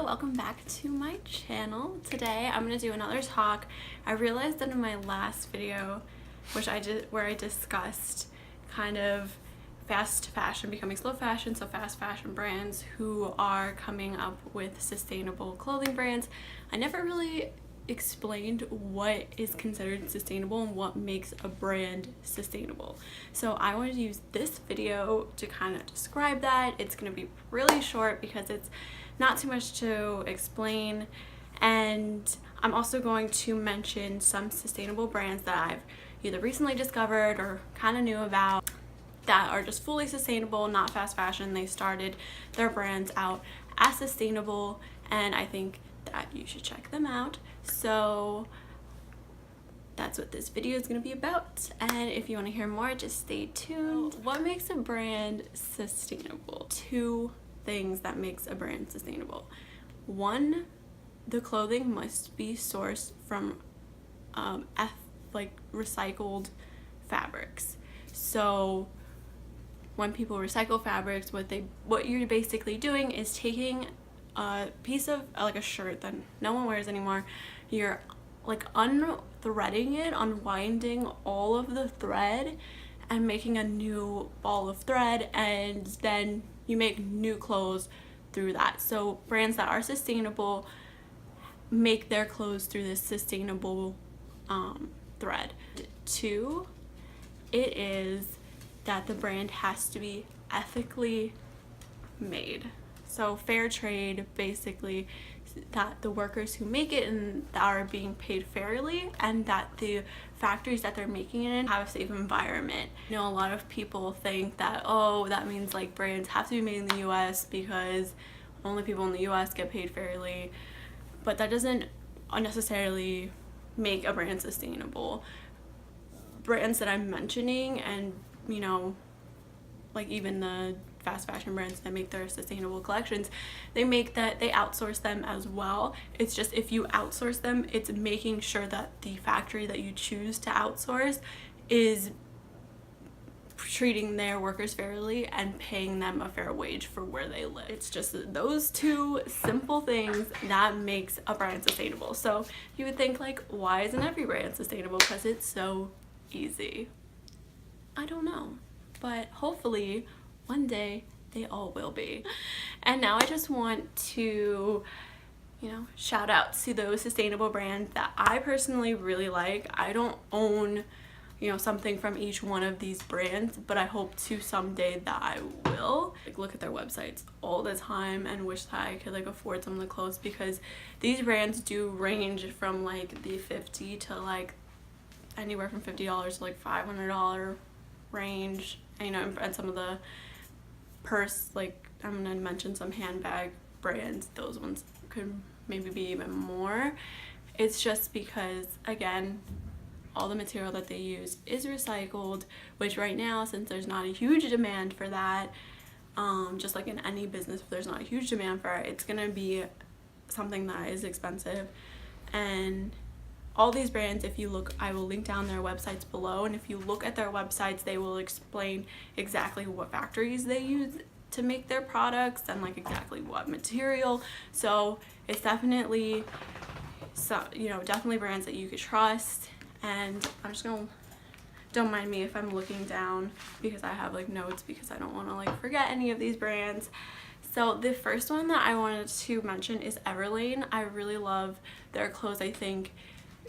welcome back to my channel. Today I'm going to do another talk. I realized that in my last video, where I discussed kind of fast fashion becoming slow fashion, so fast fashion brands who are coming up with sustainable clothing brands, I never really explained what is considered sustainable and what makes a brand sustainable. So I wanted to use this video to kind of describe that. It's going to be really short because it's not too much to explain, and I'm also going to mention some sustainable brands that I've either recently discovered or kind of knew about that are just fully sustainable, not fast fashion. They started their brands out as sustainable, and I think that you should check them out. So that's what this video is going to be about, and if you want to hear more, just stay tuned. What makes a brand sustainable? Two things that makes a brand sustainable. One, the clothing must be sourced from recycled fabrics. So when people recycle fabrics, what you're basically doing is taking a piece of like a shirt that no one wears anymore, you're like unthreading it, unwinding all of the thread and making a new ball of thread, and then you make new clothes through that. So brands that are sustainable make their clothes through this sustainable thread. Two, it is that the brand has to be ethically made. So fair trade, basically, that the workers who make it and that are being paid fairly, and that the factories that they're making it in have a safe environment. You know, a lot of people think that, oh, that means like brands have to be made in the US because only people in the US get paid fairly, but that doesn't necessarily make a brand sustainable. Brands that I'm mentioning, and you know, like even the fast fashion brands that make their sustainable collections, they outsource them as well. It's just, if you outsource them, it's making sure that the factory that you choose to outsource is treating their workers fairly and paying them a fair wage for where they live. It's just those two simple things that makes a brand sustainable. So you would think, like, why isn't every brand sustainable? Because it's so easy. I don't know, but hopefully one day they all will be. And now I just want to, shout out to those sustainable brands that I personally really like. I don't own, something from each one of these brands, but I hope to someday that I will. Look at their websites all the time and wish that I could afford some of the clothes, because these brands do range from the 50 to anywhere from $50 to $500 range. And some of the purse, I'm gonna mention some handbag brands, those ones could maybe be even more. It's just because, again, all the material that they use is recycled, which right now, since there's not a huge demand for that, just like in any business, if there's not a huge demand for it, it's gonna be something that is expensive. And all these brands, if you look, I will link down their websites below, and if you look at their websites, they will explain exactly what factories they use to make their products and exactly what material. So it's definitely definitely brands that you could trust. And I'm just gonna, don't mind me if I'm looking down because I have notes, because I don't want to forget any of these brands. So the first one that I wanted to mention is Everlane. I really love their clothes. I think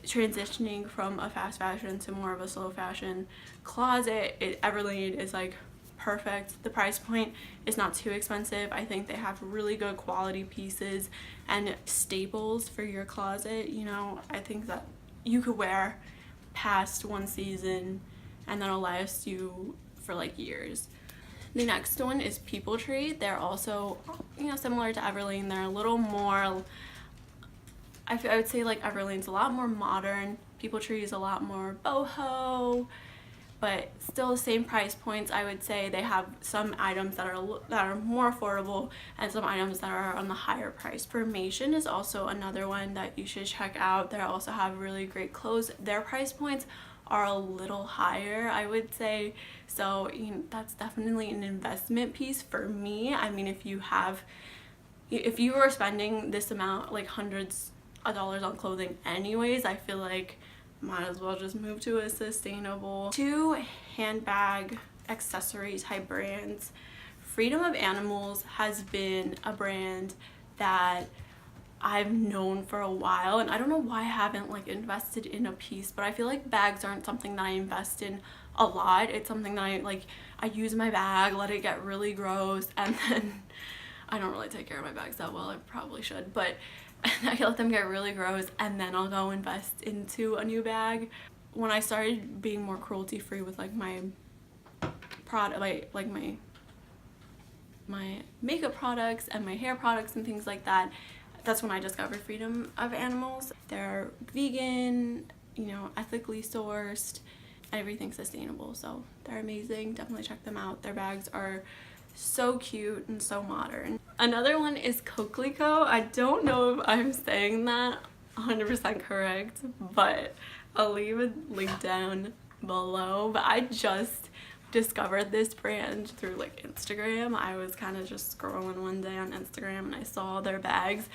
transitioning from a fast fashion to more of a slow fashion closet, Everlane is perfect. The price point is not too expensive. I think they have really good quality pieces and staples for your closet. I think that you could wear past one season and that'll last you for years. The next one is People Tree. They're also similar to Everlane. They're a little more, I would say Everlane's a lot more modern. People Tree is a lot more boho, but still the same price points. I would say they have some items that are more affordable and some items that are on the higher price. Formation is also another one that you should check out. They also have really great clothes. Their price points are a little higher, I would say, so that's definitely an investment piece for me. I mean, if you have if you were spending this amount, like hundreds of dollars on clothing anyways, I feel like might as well just move to a sustainable. 2 handbag accessory type brands. Freedom of Animals has been a brand that I've known for a while, and I don't know why I haven't like invested in a piece, but I feel like bags aren't something that I invest in a lot. It's something that I use my bag, let it get really gross, and then I don't really take care of my bags that well. I probably should, but I let them get really gross, and then I'll go invest into a new bag. When I started being more cruelty free with like my product, like my makeup products and my hair products and things like that, that's when I discovered Freedom of Animals. They're vegan, you know, ethically sourced, everything's sustainable, so they're amazing. Definitely check them out. Their bags are so cute and so modern. Another one is Coquelicot. I don't know if I'm saying that 100% correct, but I'll leave a link down below. But I just discovered this brand through like Instagram. I was kind of just scrolling one day on Instagram and I saw their bags,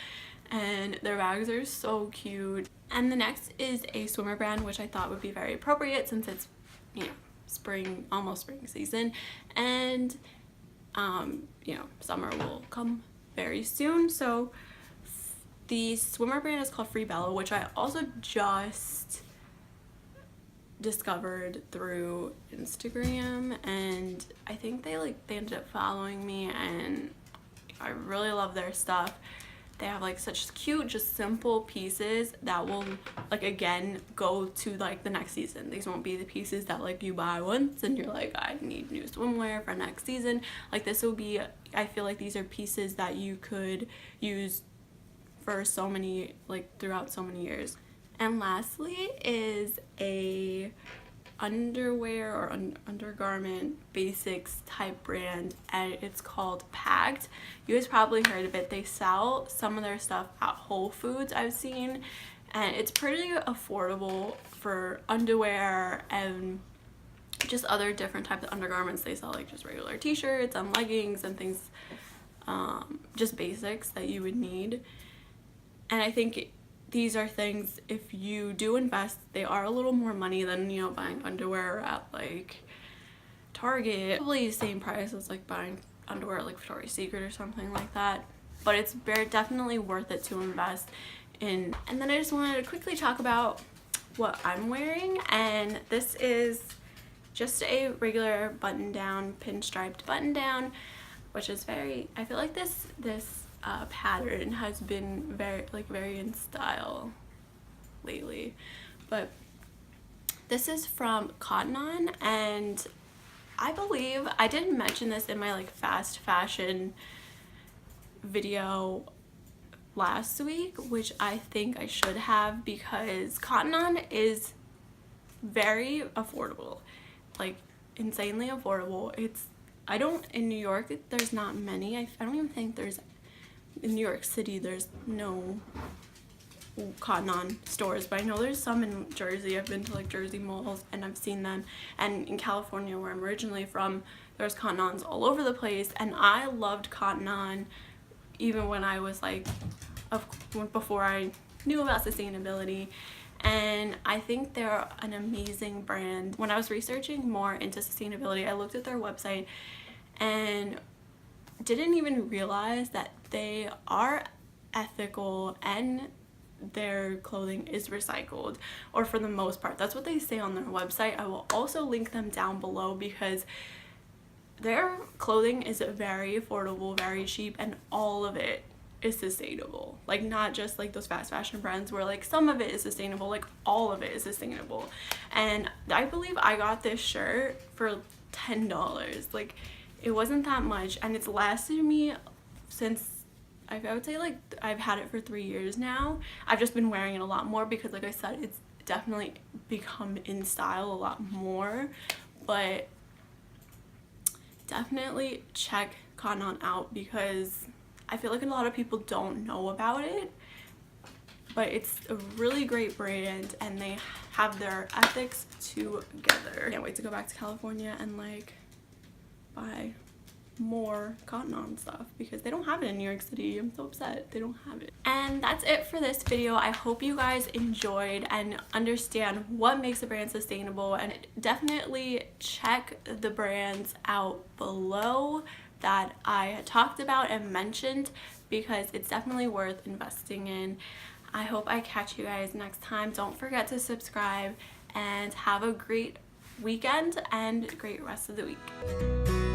and their bags are so cute. And the next is a swimmer brand, which I thought would be very appropriate since it's, you know, spring, almost spring season, and you know, summer will come very soon. So the swimmer brand is called Free Bello, which I also just discovered through Instagram, and I think they ended up following me, and I really love their stuff. They have like such cute, just simple pieces that will like again go to like the next season. These won't be the pieces that like you buy once and you're like, I need new swimwear for next season. Like this will be, I feel like these are pieces that you could use for so many, like throughout so many years. And lastly is a underwear or undergarment basics type brand, and it's called Pact. You guys probably heard of it. They sell some of their stuff at Whole Foods, I've seen, and it's pretty affordable for underwear and just other different types of undergarments. They sell like just regular t-shirts and leggings and things, just basics that you would need. And I think these are things, if you do invest, they are a little more money than, you know, buying underwear at like Target. Probably the same price as like buying underwear at like Victoria's Secret or something like that, but it's definitely worth it to invest in. And then I just wanted to quickly talk about what I'm wearing, and this is just a regular button down, pinstriped button down, which is very, I feel like this pattern has been very in style lately. But this is from Cotton On, and I believe I didn't mention this in my like fast fashion video last week, which I think I should have, because Cotton On is very affordable, like insanely affordable. In New York there's not many. I don't even think there's, in New York City there's no Cotton On stores, but I know there's some in Jersey. I've been to like Jersey malls and I've seen them, and in California, where I'm originally from, there's Cotton Ons all over the place, and I loved Cotton On even when I was like before I knew about sustainability. And I think they're an amazing brand. When I was researching more into sustainability, I looked at their website and didn't even realize that they are ethical and their clothing is recycled, or for the most part. That's what they say on their website. I will also link them down below, because their clothing is very affordable, very cheap, and all of it is sustainable. Like not just like those fast fashion brands where like some of it is sustainable, like all of it is sustainable. And I believe I got this shirt for $10. Like it wasn't that much, and it's lasted me since, I would say like I've had it for 3 years now. I've just been wearing it a lot more because, like I said, it's definitely become in style a lot more. But definitely check Cotton On out, because I feel like a lot of people don't know about it, but it's a really great brand and they have their ethics together. I can't wait to go back to California and like buy more Cotton On stuff because they don't have it in New York City. I'm so upset they don't have it. And that's it for this video. I hope you guys enjoyed and understand what makes a brand sustainable, and definitely check the brands out below that I talked about and mentioned because it's definitely worth investing in. I hope I catch you guys next time. Don't forget to subscribe and have a great weekend and great rest of the week.